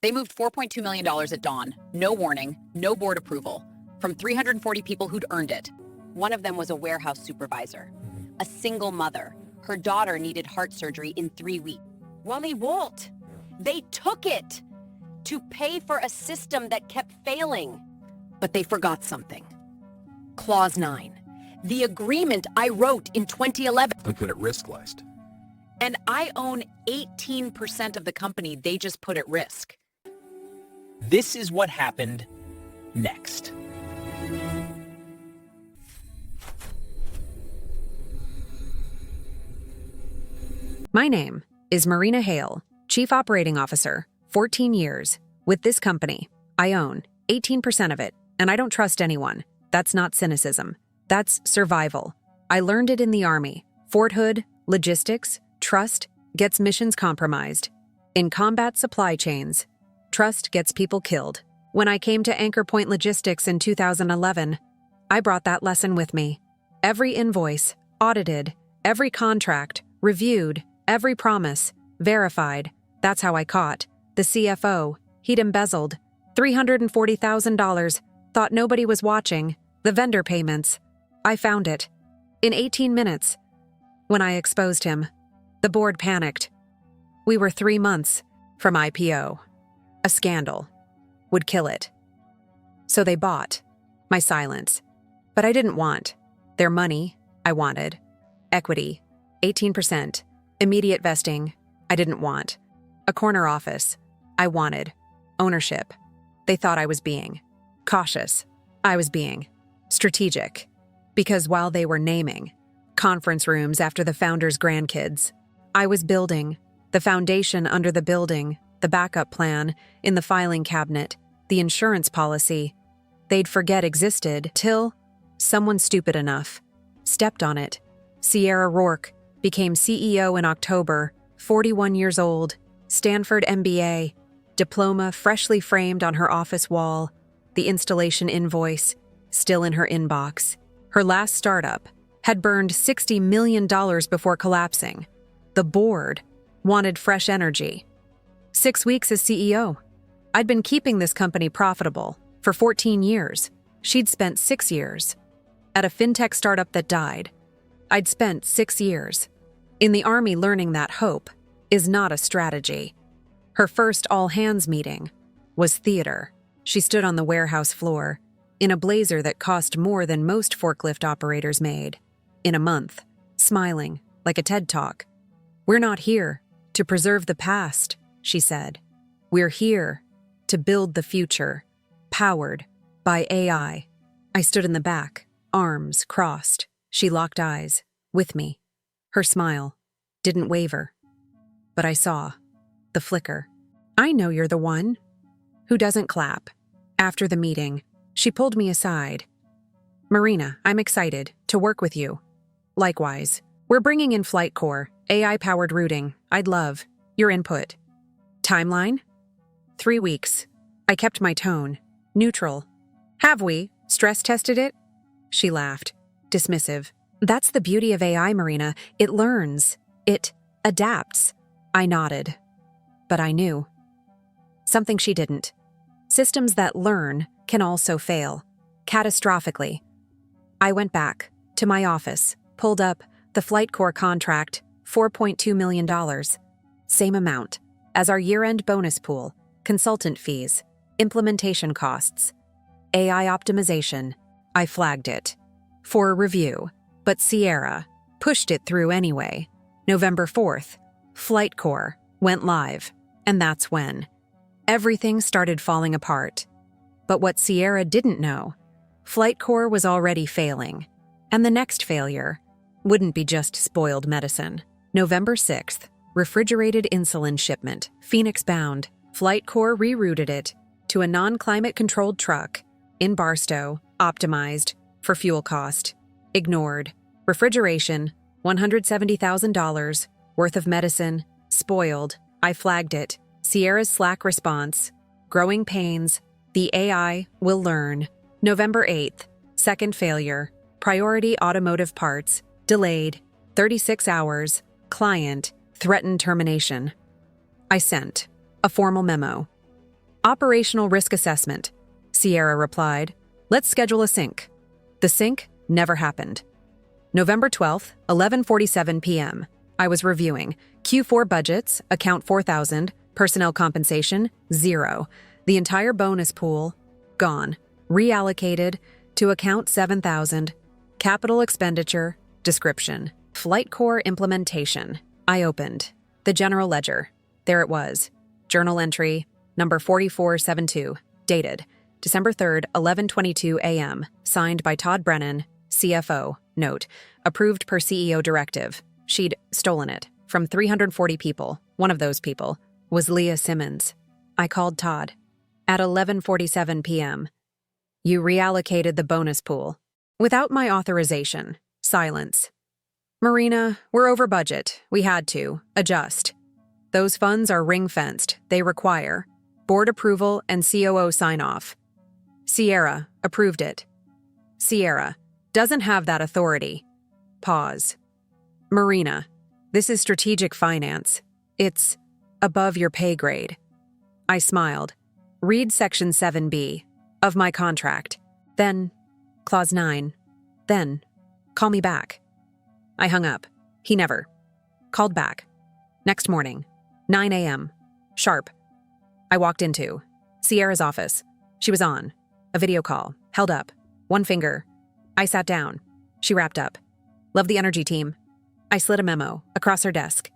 They moved $4.2 million at dawn, no warning, no board approval, from 340 people who'd earned it. One of them was a warehouse supervisor, a single mother. Her daughter needed heart surgery in 3 weeks. Wally Walt, they took it to pay for a system that kept failing. But they forgot something. Clause 9, the agreement I wrote in 2011. We put at risk list. And I own 18% of the company they just put at risk. This is what happened next. My name is Marina Hale, Chief Operating Officer, 14 years, with this company. I own 18% of it, and I don't trust anyone. That's not cynicism. That's survival. I learned it in the Army. Fort Hood, logistics, trust gets missions compromised. In combat supply chains, trust gets people killed. When I came to Anchor Point Logistics in 2011, I brought that lesson with me. Every invoice, audited, every contract, reviewed, every promise, verified. That's how I caught the CFO. He'd embezzled $340,000, thought nobody was watching, the vendor payments. I found it. In 18 minutes. When I exposed him, the board panicked. We were 3 months from IPO. A scandal would kill it. So they bought my silence. But I didn't want their money. I wanted equity, 18%, immediate vesting. I didn't want a corner office. I wanted ownership. They thought I was being cautious. I was being strategic. Because while they were naming conference rooms after the founder's grandkids, I was building the foundation under the building, the backup plan in the filing cabinet, the insurance policy they'd forget existed till someone stupid enough stepped on it. Sierra Rourke became CEO in October, 41 years old, Stanford MBA, diploma freshly framed on her office wall, the installation invoice still in her inbox. Her last startup had burned $60 million before collapsing. The board wanted fresh energy. 6 weeks as CEO. I'd been keeping this company profitable for 14 years. She'd spent 6 years at a fintech startup that died. I'd spent 6 years in the Army learning that hope is not a strategy. Her first all-hands meeting was theater. She stood on the warehouse floor in a blazer that cost more than most forklift operators made in a month, smiling like a TED Talk. "We're not here to preserve the past," she said. "We're here to build the future, powered by AI." I stood in the back, arms crossed. She locked eyes with me. Her smile didn't waver. But I saw the flicker. "I know you're the one who doesn't clap." After the meeting, she pulled me aside. "Marina, I'm excited to work with you. Likewise, we're bringing in Flight Core, AI-powered routing. I'd love your input." Timeline? 3 weeks. I kept my tone, neutral. "Have we stress-tested it?" She laughed, dismissive. "That's the beauty of AI, Marina. It learns. It adapts." I nodded. But I knew something she didn't. Systems that learn can also fail, catastrophically. I went back to my office, pulled up the Flight Core contract, $4.2 million. Same amount as our year-end bonus pool, consultant fees, implementation costs, AI optimization. I flagged it for a review, but Sierra pushed it through anyway. November 4th, Flight Core went live, and that's when everything started falling apart. But what Sierra didn't know, Flight Core was already failing, and the next failure wouldn't be just spoiled medicine. November 6th, refrigerated insulin shipment, Phoenix bound. Flight Core rerouted it to a non-climate-controlled truck in Barstow, optimized for fuel cost. Ignored. Refrigeration, $170,000 worth of medicine, spoiled. I flagged it. Sierra's Slack response, growing pains. The AI will learn. November 8th, second failure. Priority automotive parts, delayed. 36 hours. Client, threatened termination. I sent a formal memo. Operational risk assessment, Sierra replied. Let's schedule a sync. The sync never happened. November 12th, 11:47 p.m. I was reviewing. Q4 budgets, account 4,000, personnel compensation, 0. The entire bonus pool, gone. Reallocated to account 7,000. Capital expenditure, description. Flight core implementation. I opened. The general ledger. There it was. Journal entry, number 4472, dated December 3rd, 11:22 a.m., signed by Todd Brennan, CFO. Note, approved per CEO directive. She'd stolen it from 340 people. One of those people was Leah Simmons. I called Todd. At 11:47 p.m., you reallocated the bonus pool. Without my authorization. Silence. Marina, we're over budget. We had to. Adjust. Those funds are ring-fenced. They require board approval and COO sign-off. Sierra approved it. Sierra doesn't have that authority. Pause. Marina, this is strategic finance. It's above your pay grade. I smiled. Read Section 7B of my contract. Then, Clause 9. Then, call me back. I hung up. He never called back. Next morning, 9 a.m. Sharp. I walked into Sierra's office. She was on. A video call. Held up. One finger. I sat down. She wrapped up. Love the energy, team. I slid a memo across her desk.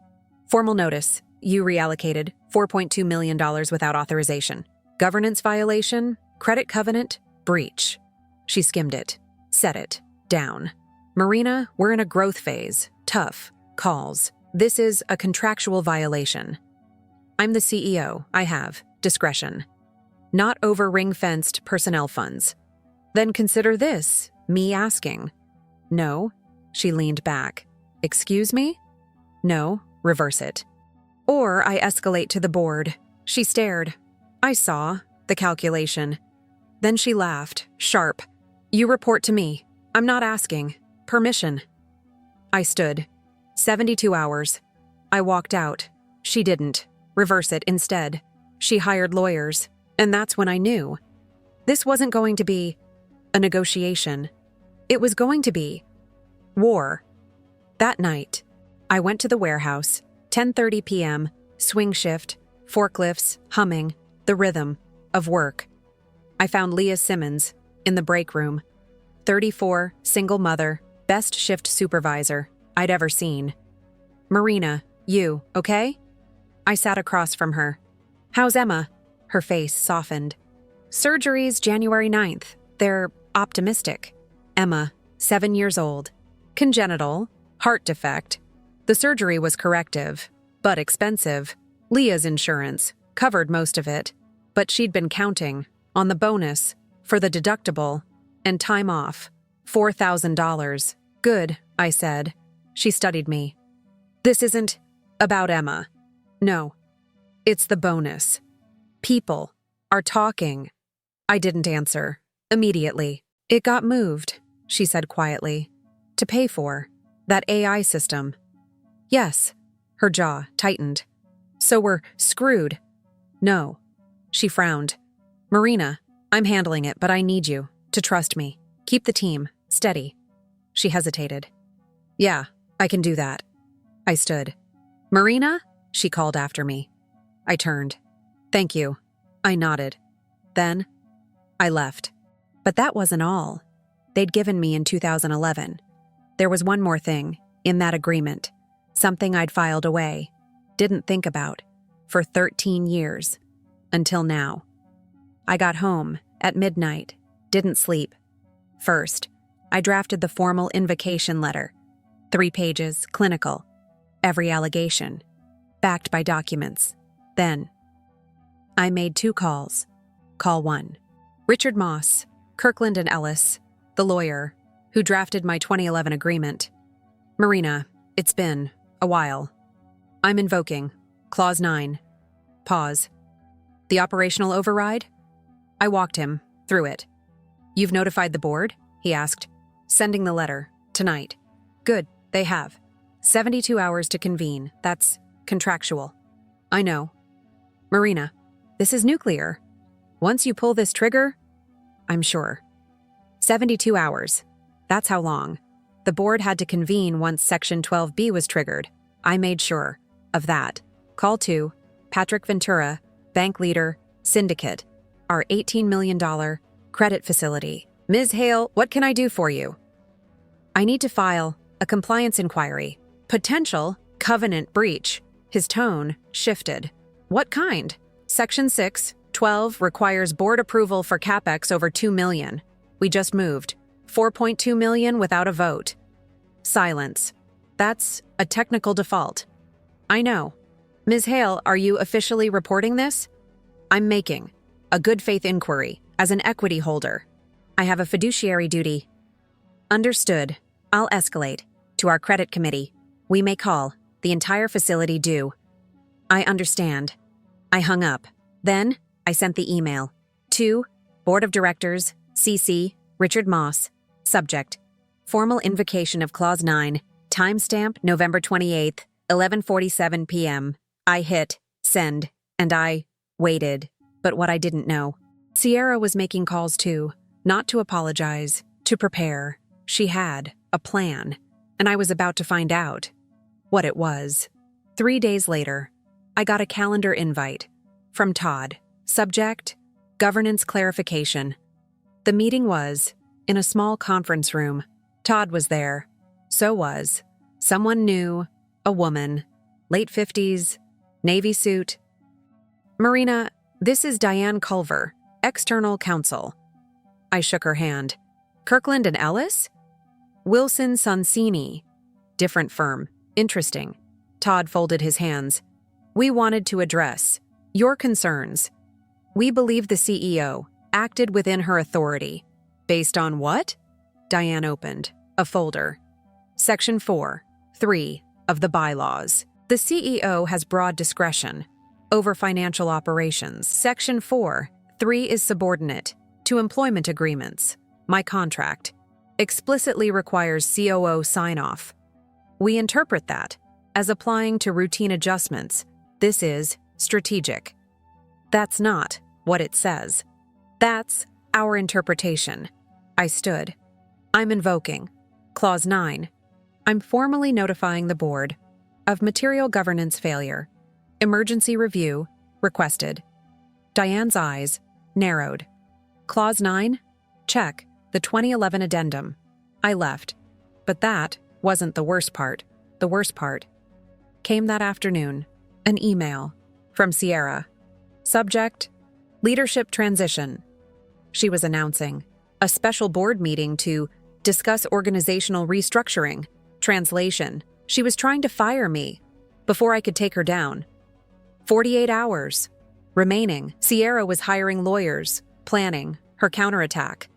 Formal notice. You reallocated $4.2 million without authorization. Governance violation. Credit covenant. Breach. She skimmed it. Set it. Down. Marina, we're in a growth phase. Tough. Calls. This is a contractual violation. I'm the CEO. I have discretion. Not over ring-fenced personnel funds. Then consider this, me asking. No, she leaned back. Excuse me? No, reverse it. Or I escalate to the board. She stared. I saw the calculation. Then she laughed, sharp. You report to me. I'm not asking. Permission. I stood. 72 hours. I walked out. She didn't. Reverse it instead. She hired lawyers. And that's when I knew. This wasn't going to be a negotiation. It was going to be war. That night, I went to the warehouse, 10:30 p.m., swing shift, forklifts, humming, the rhythm of work. I found Leah Simmons in the break room, 34, single mother, best shift supervisor I'd ever seen. Marina, you, okay? I sat across from her. How's Emma? Her face softened. Surgery's January 9th. They're optimistic. Emma, 7 years old. Congenital, heart defect. The surgery was corrective, but expensive. Leah's insurance covered most of it, but she'd been counting on the bonus for the deductible and time off. $4,000. Good, I said. She studied me. This isn't about Emma. No, it's the bonus. People are talking. I didn't answer. Immediately. It got moved, she said quietly. To pay for that AI system. Yes. Her jaw tightened. So we're screwed. No. She frowned. Marina, I'm handling it, but I need you to trust me. Keep the team steady. She hesitated. Yeah, I can do that. I stood. Marina? She called after me. I turned. Thank you. I nodded. Then, I left. But that wasn't all. They'd given me in 2011. There was one more thing in that agreement, something I'd filed away, didn't think about, for 13 years, until now. I got home at midnight, didn't sleep. First, I drafted the formal invocation letter, 3 pages, clinical, every allegation, backed by documents. Then, I made 2 calls. Call 1. Richard Moss, Kirkland and Ellis, the lawyer who drafted my 2011 agreement. Marina, it's been a while. I'm invoking Clause 9. Pause. The operational override? I walked him through it. You've notified the board? He asked. Sending the letter tonight. Good, they have. 72 hours to convene. That's contractual. I know. Marina, this is nuclear. Once you pull this trigger, I'm sure. 72 hours. That's how long. The board had to convene once Section 12B was triggered. I made sure of that. Call to Patrick Ventura, bank leader, syndicate, our $18 million credit facility. Ms. Hale, what can I do for you? I need to file a compliance inquiry. Potential covenant breach. His tone shifted. What kind? Section 612 requires board approval for capex over $2 million. We just moved. $4.2 million without a vote. Silence. That's a technical default. I know. Ms. Hale, are you officially reporting this? I'm making a good faith inquiry as an equity holder. I have a fiduciary duty. Understood. I'll escalate to our credit committee. We may call the entire facility due. I understand. I hung up. Then I sent the email to Board of Directors, CC, Richard Moss. Subject: Formal invocation of Clause 9. Timestamp November 28th, 11:47 p.m. I hit send, and I waited. But what I didn't know, Sierra was making calls too, not to apologize, to prepare. She had a plan, and I was about to find out what it was. 3 days later, I got a calendar invite from Todd. Subject: Governance clarification. The meeting was in a small conference room. Todd was there. So was someone new, a woman, late 50s, navy suit. Marina, this is Diane Culver, external counsel. I shook her hand. Kirkland and Ellis? Wilson Sonsini. Different firm. Interesting. Todd folded his hands. We wanted to address your concerns. We believe the CEO acted within her authority. Based on what? Diane opened a folder. Section 4(3) of the bylaws. The CEO has broad discretion over financial operations. Section 4(3) is subordinate to employment agreements. My contract explicitly requires COO sign-off. We interpret that as applying to routine adjustments. This is strategic. That's not what it says. That's our interpretation. I stood. I'm invoking Clause 9. I'm formally notifying the board of material governance failure. Emergency review requested. Diane's eyes narrowed. Clause 9? Check the 2011 addendum. I left. But that wasn't the worst part. The worst part came that afternoon. An email from Sierra. Subject: Leadership transition. She was announcing a special board meeting to discuss organizational restructuring. Translation: she was trying to fire me before I could take her down. 48 hours remaining. Sierra was hiring lawyers, planning her counterattack.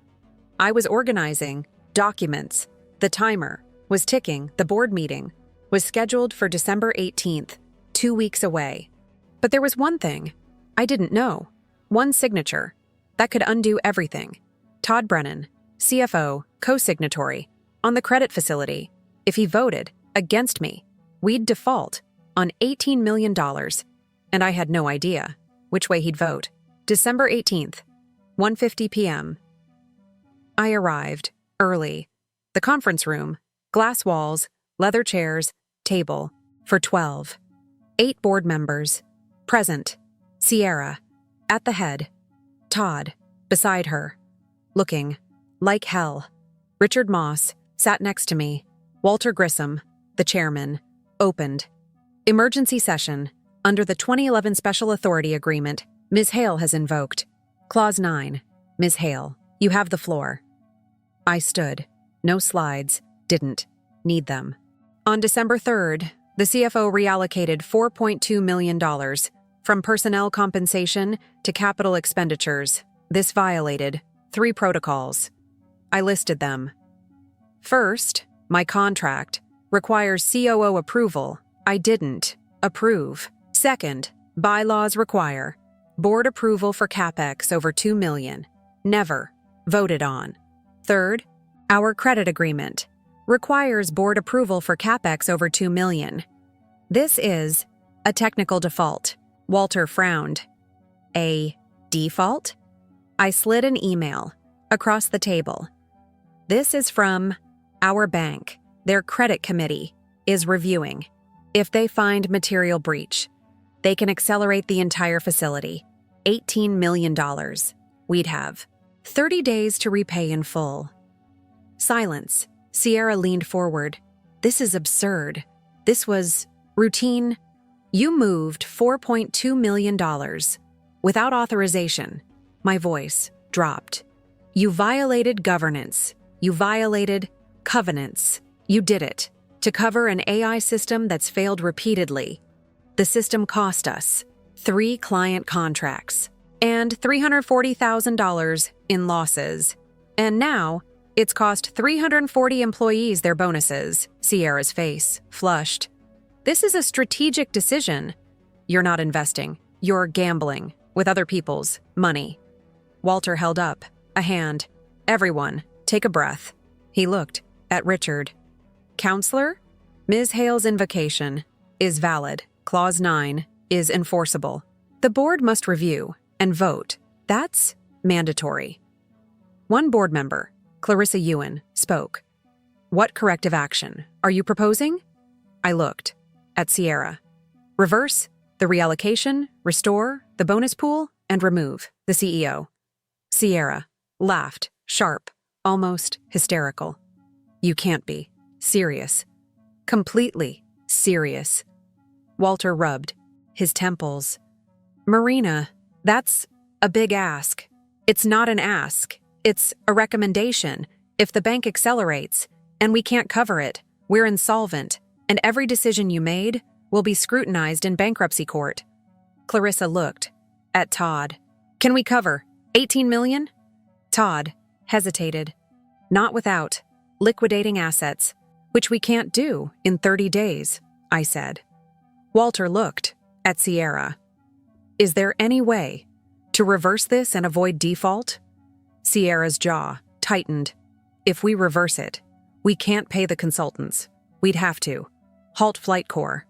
I was organizing documents. The timer was ticking. The board meeting was scheduled for December 18th, 2 weeks away. But there was one thing I didn't know. One signature that could undo everything. Todd Brennan, CFO, co-signatory, on the credit facility. If he voted against me, we'd default on $18 million, and I had no idea which way he'd vote. December 18th, 1:50 p.m. I arrived early. The conference room, glass walls, leather chairs, table, for 12. 8 board members. Present. Sierra, at the head. Todd, beside her, looking like hell. Richard Moss sat next to me. Walter Grissom, the chairman, opened. Emergency session. Under the 2011 Special Authority Agreement, Ms. Hale has invoked. Clause 9. Ms. Hale, you have the floor. I stood. No slides. Didn't need them. On December 3rd, the CFO reallocated $4.2 million from personnel compensation to capital expenditures. This violated 3 protocols. I listed them. First, my contract requires COO approval. I didn't approve. Second, bylaws require board approval for capex over $2 million. Never voted on. Third, our credit agreement requires board approval for capex over $2 million. This is a technical default. Walter frowned. A default? I slid an email across the table. This is from our bank. Their credit committee is reviewing. If they find material breach, they can accelerate the entire facility. $18 million. We'd have 30 days to repay in full. Silence. Sierra leaned forward. This is absurd. This was routine. You moved $4.2 million without authorization. My voice dropped. You violated governance. You violated covenants. You did it to cover an AI system that's failed repeatedly. The system cost us 3 client contracts and $340,000 in losses. And now, it's cost 340 employees their bonuses. Sierra's face flushed. This is a strategic decision. You're not investing. You're gambling with other people's money. Walter held up a hand. Everyone, take a breath. He looked at Richard. Counselor, Ms. Hale's invocation is valid. Clause 9 is enforceable. The board must review and vote. That's mandatory. One board member, Clarissa Ewan, spoke. What corrective action are you proposing? I looked at Sierra. Reverse the reallocation, restore the bonus pool, and remove the CEO. Sierra laughed, sharp, almost hysterical. You can't be serious. Completely serious. Walter rubbed his temples. Marina, that's a big ask. It's not an ask. It's a recommendation. If the bank accelerates and we can't cover it, we're insolvent, and every decision you made will be scrutinized in bankruptcy court. Clarissa looked at Todd. Can we cover 18 million? Todd hesitated. Not without liquidating assets, which we can't do in 30 days, I said. Walter looked at Sierra. Is there any way to reverse this and avoid default? Sierra's jaw tightened. If we reverse it, we can't pay the consultants. We'd have to. Halt Flight Corps.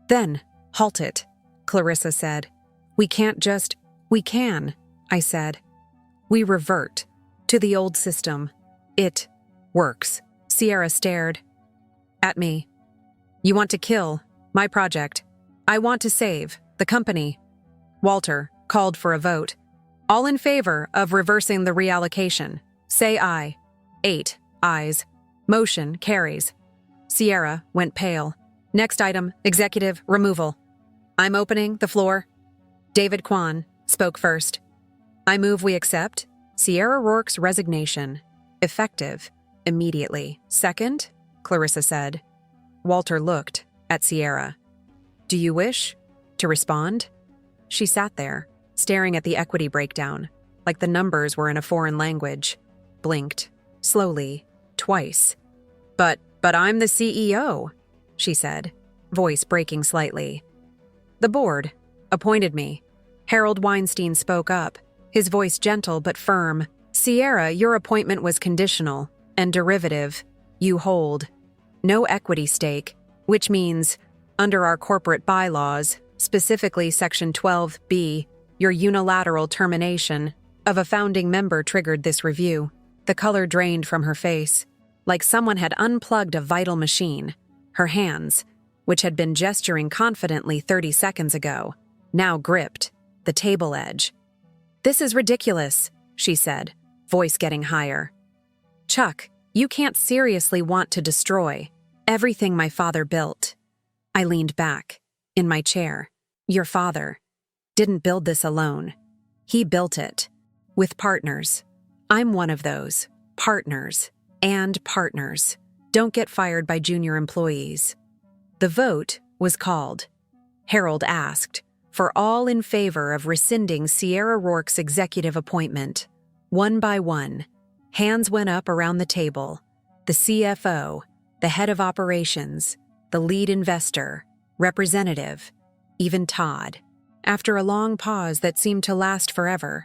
Then, halt it, Clarissa said. We can't just... We can, I said. We revert to the old system. It works. Sierra stared at me. You want to kill my project. I want to save the company. Walter called for a vote. All in favor of reversing the reallocation, say aye. 8 ayes. Motion carries. Sierra went pale. Next item, executive removal. I'm opening the floor. David Kwan spoke first. I move we accept Sierra Rourke's resignation, effective immediately. Second, Clarissa said. Walter looked at Sierra. Do you wish to respond? She sat there, staring at the equity breakdown, like the numbers were in a foreign language. Blinked, slowly, twice. But I'm the CEO, she said, voice breaking slightly. The board appointed me. Harold Weinstein spoke up, his voice gentle but firm. Sierra, your appointment was conditional and derivative. You hold no equity stake, which means, under our corporate bylaws, specifically Section 12B, your unilateral termination of a founding member triggered this review. The color drained from her face, like someone had unplugged a vital machine. Her hands, which had been gesturing confidently 30 seconds ago, now gripped the table edge. This is ridiculous, she said, voice getting higher. Chuck, you can't seriously want to destroy everything my father built. I leaned back in my chair. Your father didn't build this alone. He built it with partners. I'm one of those partners and partners. Don't get fired by junior employees. The vote was called. Harold asked for all in favor of rescinding Sierra Rourke's executive appointment. One by one, hands went up around the table. The CFO, the head of operations, the lead investor, representative, even Todd. After a long pause that seemed to last forever,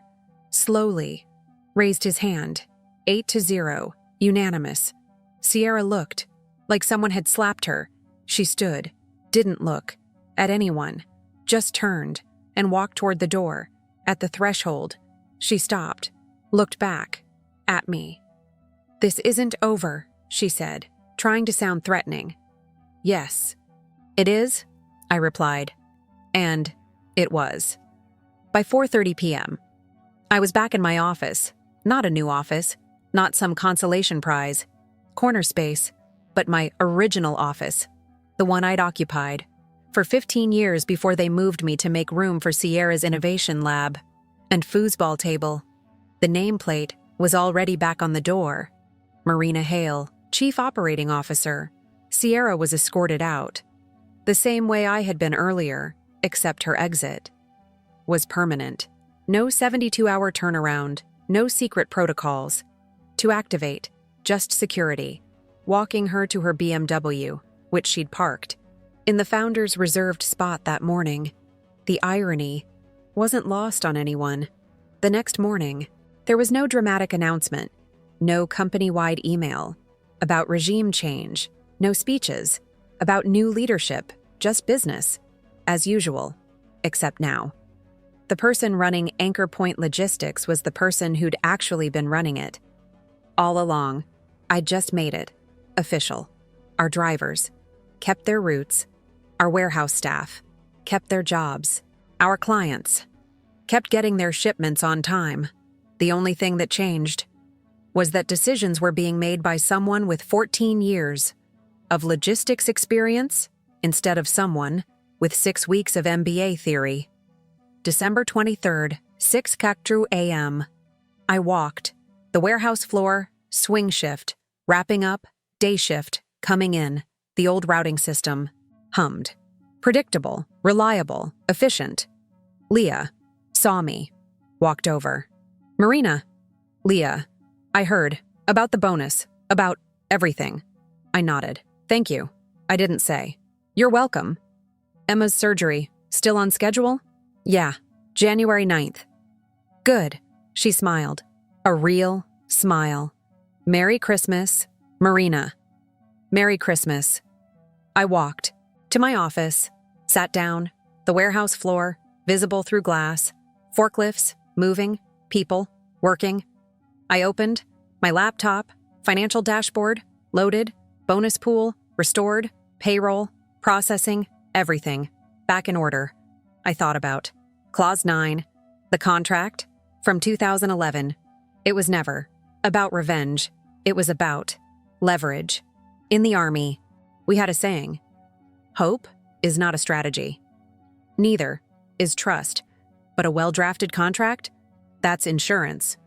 slowly raised his hand. 8-0, unanimous. Sierra looked like someone had slapped her. She stood, didn't look at anyone, just turned and walked toward the door. At the threshold, she stopped, looked back at me. "This isn't over," she said, trying to sound threatening. "Yes, it is," I replied. And it was. By 4:30 p.m., I was back in my office. Not a new office, not some consolation prize, corner space, but my original office, the one I'd occupied for 15 years before they moved me to make room for Sierra's innovation lab and foosball table. The nameplate was already back on the door. Marina Hale, Chief Operating Officer. Sierra was escorted out. The same way I had been earlier, except her exit was permanent. No 72-hour turnaround, no secret protocols. To activate, just security, walking her to her BMW, which she'd parked. In the founder's reserved spot that morning, the irony wasn't lost on anyone. The next morning, there was no dramatic announcement, no company-wide email about regime change, no speeches about new leadership, just business, as usual, except now. The person running Anchor Point Logistics was the person who'd actually been running it. All along, I'd just made it official. Our drivers kept their routes. Our warehouse staff kept their jobs. Our clients kept getting their shipments on time. The only thing that changed was that decisions were being made by someone with 14 years of logistics experience instead of someone with 6 weeks of MBA theory. December 23rd, 6 Cactru a.m. I walked. The warehouse floor, swing shift, wrapping up, day shift, coming in. The old routing system hummed. Predictable, reliable, efficient. Leah saw me, walked over. "Marina." "Leah, I heard. About the bonus. About everything." I nodded. "Thank you." I didn't say. "You're welcome." "Emma's surgery. Still on schedule?" "Yeah. January 9th. "Good." She smiled. A real smile. "Merry Christmas, Marina." "Merry Christmas." I walked to my office, sat down, the warehouse floor, visible through glass, forklifts, moving, people, working. I opened my laptop, financial dashboard, loaded, bonus pool, restored, payroll, processing, everything, back in order. I thought about Clause 9, the contract, from 2011. It was never about revenge. It was about leverage. In the Army, we had a saying: hope is not a strategy. Neither is trust, but a well-drafted contract, that's insurance.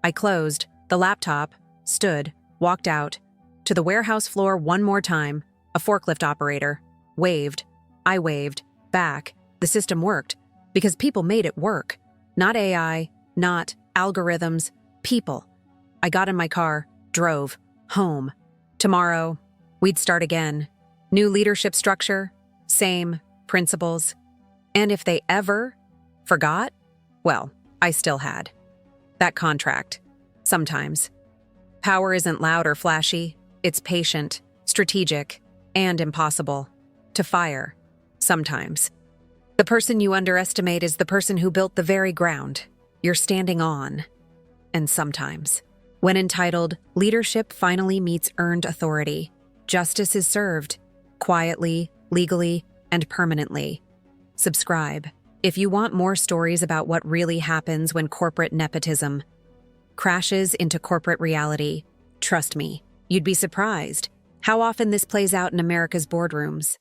I closed the laptop, stood, walked out, to the warehouse floor one more time, a forklift operator, waved. I waved, back. The system worked, because people made it work. Not AI, not algorithms, people. I got in my car, drove, home. Tomorrow, we'd start again. New leadership structure, same principles. And if they ever forgot, well, I still had. That contract, sometimes. Power isn't loud or flashy, it's patient, strategic, and impossible to fire, sometimes. The person you underestimate is the person who built the very ground you're standing on. And sometimes, when entitled, leadership finally meets earned authority, justice is served, quietly, legally, and permanently. Subscribe if you want more stories about what really happens when corporate nepotism crashes into corporate reality. Trust me, you'd be surprised how often this plays out in America's boardrooms.